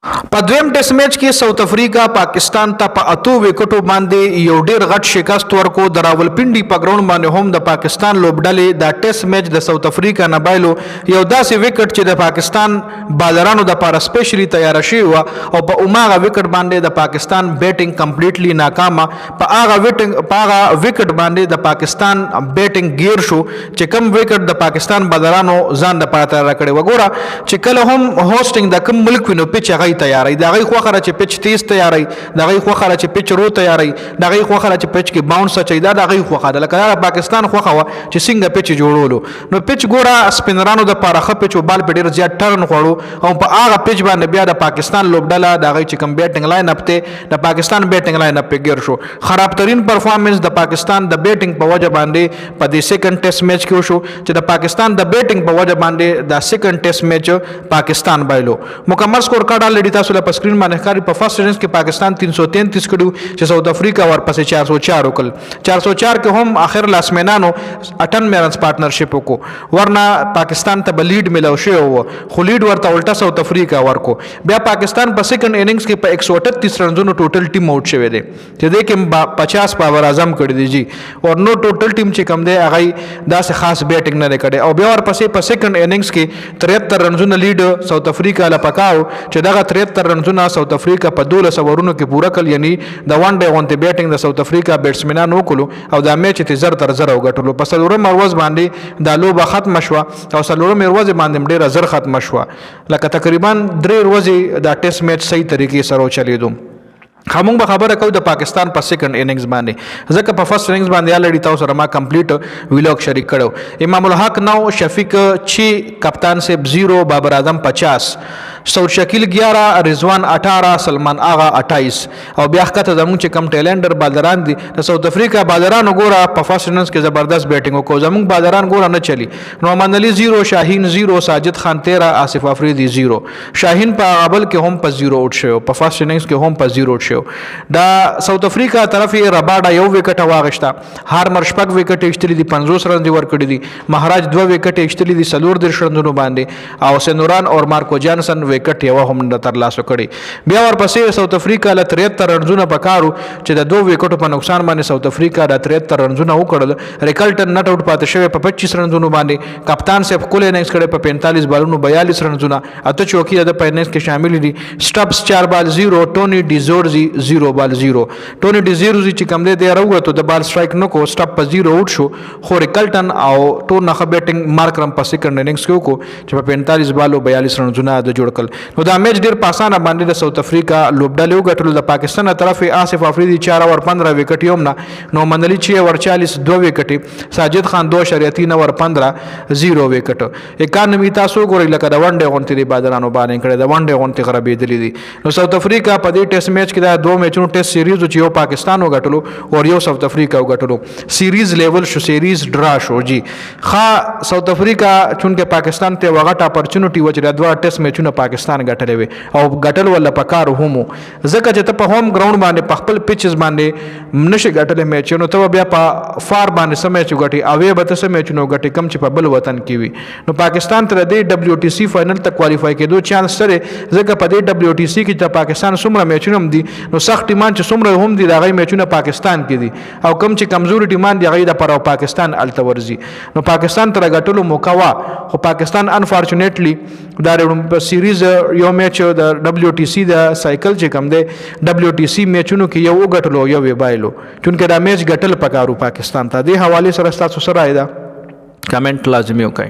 په دویم ټیسټ میچ کې ساوث افریقا پاکستان ته په 8 وکټو باندې یو ډیر غټ شکست ورکو. د راولپنډي په ګراوند باندې هم د پاکستان لوبډلې د ټیسټ میچ د ساوث افریقا نه بایلو یو داسې وکټ چې د پاکستان بالرانو د لپاره سپیشلی تیار شوی و او په اوماغه وکټ باندې د پاکستان بیټینګ کمپلیټلی ناکامه. په هغه وکټ باندې د پاکستان بیټینګ گیر شو چې کم وکټ د پاکستان بالرانو ځان د پاره تیار کړی. وګوره چې کله هم هوسټینګ د کوم ملک وینو پیچ هغه تیاری دا غي خوخره چې پچ تیز تیاری دا غي خوخره چې پچ رو تیاری دا غي خوخره چې پچ کې باونس چي دا غي خوخه لکه پاکستان خوخه چې څنګه پچ جوړولو نو پچ ګوره سپینرانو د پارخه پچ بال په ډیر زیات ټرن خوړو او په هغه پچ باندې بیا د پاکستان لوبډله دا غي چې کم بیټینګ لاین اپ ته د پاکستان بیټینګ لاین اپ په ګیر شو. خراب ترين پرفارمنس د پاکستان د بیټینګ په وجه باندې په دې سیکنډ ټیسټ میچ کې شو چې د پاکستان د بیټینګ په وجه باندې د سیکنډ ټیسټ میچ پاکستان بایلو. مکمل سکور کارت لري تاسو په سکرین باندې ښکاري. په فرست اننګز کې پاکستان 333 کړو چې ساوث افریقا ورپسې 404 وکړ. 404 کې هم اخر لاسمنانو 98 رنز پارټنرشپ وکړو ورنه پاکستان ته لیډ ملو شو خو لیډ ورته الټا ساوث افریقا ورکو. بیا پاکستان په سیکنډ اننګز کې په 138 رنزونو ټوټل ټیم آوټ شوی دی چې دې کې 50 پاور اعظم کړی دی جی او نو ټوټل ټیم چې کم دی هغه داسې خاص بیټینګ نه کړي او بیا ورپسې په سیکنډ اننګز کې 73 رنزونو لیډ ساوث افریقا لپکاو چې دغه 73 رنزونه ساوث افریقا په 12 اورونو کې پوره کړ. یعنی د وان ډے غونډه بیټینګ د ساوث افریقا بیټسمنانو وکړو او د میچ ته 0-0 وګټلو. په څلورم ورځ باندې د لوبه ختم شوه او څلورم ورځ باندې ډیره زر ختم شوه لکه تقریبا 3 ورځې د ټیسټ میچ صحیح طریقې سره چلیدو. خامون به خبره کو د پاکستان په سیکنډ اننګز باندې ځکه په فرست اننګز باندې الریډي تاسو سره ما کمپلیټ ویلوګ شریک کړو. امام الحق 9 شفیق 6 کپتان صاحب 0 بابر اعظم 50 سعود شکیل 11 رضوان 18 سلمان آغا 28 او بیا ښکته زمونږ چې کم ټیلنډر بالران دي د ساوث افریقا بالرانو ګوره په فرست اننګز کې زبردست بیټینګ وکړو. زمونږ بالران ګوره نه چلی. نعمان علي 0 شاهین 0 ساجد خان 13 آصف افریدي 0 شاهین په اول کې هم په 0 اوټ شو په فرست اننګز کې هم په 0 اوټ شو. دا ساوث افریقا طرف رباډا یو وکټ واغښتا هارمر شپږ وکټ ایشتلی دي 50 رن دی ورکړي دي مهاراج 2 وکټ ایشتلی دي سلور در شرندونو باندې او سنوران اور مارکو جانسن وکټ یو هم د تر لاسو کړي. بیا ورپسې ساوث افریقا له 73 رنزونه پکارو چې د 2 وکټو په نقصان باندې ساوث افریقا د 73 رنزونه وکړل. ریکلټن نټ آوټ پاتې شوی په 25 رنزونو باندې. کپتان صاحب کول اننګز کړي په 45 بالونو 42 رنزونه. اته چوکي د پایننس کې شامل دي. سټاپس 4 بال 0 ټونی ډیزورزي 0 بال 0 ټونی ډیزورزي چې کم دی راوغته د بال سټرایک نکو سټاپ په 0 اوټ شو خو ریکلټن او ټون نه بیټینګ مارکرم په سیکنډ اننګز کې وکړو چې په 45 بالو 42 رنزونه د جوړ کړل. نو دا میچ ډیر پاسانه باندې د ساوث افریقا لوبډلې وګټلو. د پاکستان طرف آصف افریدي 4 اور 15 وکټ یوم نه نعمان علي 6 اور 40 2 وکټ ساجد خان 2.3 اور 15 0 وکټ. اکانومي تاسو ګورئ لکه د ون ډے غونډې د بادرانو باندې کړي د ون ډے غونډې غربېدلې دي. نو ساوث افریقا په دې ټیسټ میچ کې دا 2 میچونو ټیسټ سیریز چې یو پاکستان وګټلو او یو ساوث افریقا وګټلو. سیریز لیول شو سیریز ډرا شو جی ښه ساوث افریقا چونکه پاکستان ته وغټ اپورچونټي و چې د 2 ټیسټ میچونو پاکستان ګټلې وي او ګټل ولا پکار همو ځکه چې ته په هوم ګراوند باندې په خپل پیچز باندې نشي ګټلې میچ نو ته بیا په فار باندې سم میچ ګټي او به ته سم میچ نو ګټي کم چې په بل وطن کې وي. نو پاکستان تر دې دبليو ټي سي فائنل ته کوالیفای کېدو چانس سره ځکه په دې دبليو ټي سي کې چې پاکستان څومره میچونه هم دي نو سخت ټیمان چې څومره هم دي دا غي میچونه پاکستان کې دي او کم چې کمزوري ټیمان دی غي د پر پاکستان التورزي. نو پاکستان تر غټلو موقوا خو پاکستان انفارچونټلی دا په سیریز یو میچ د دبليو ټي سي د سایکل چې کم دی دبليو ټي سي میچونو کې یو غټلو یو ویبایلو چونکه دا میچ غټل پکارو پاکستان ته. د حواله سره تاسو سره ایدا کمنټ لازمي وکړئ.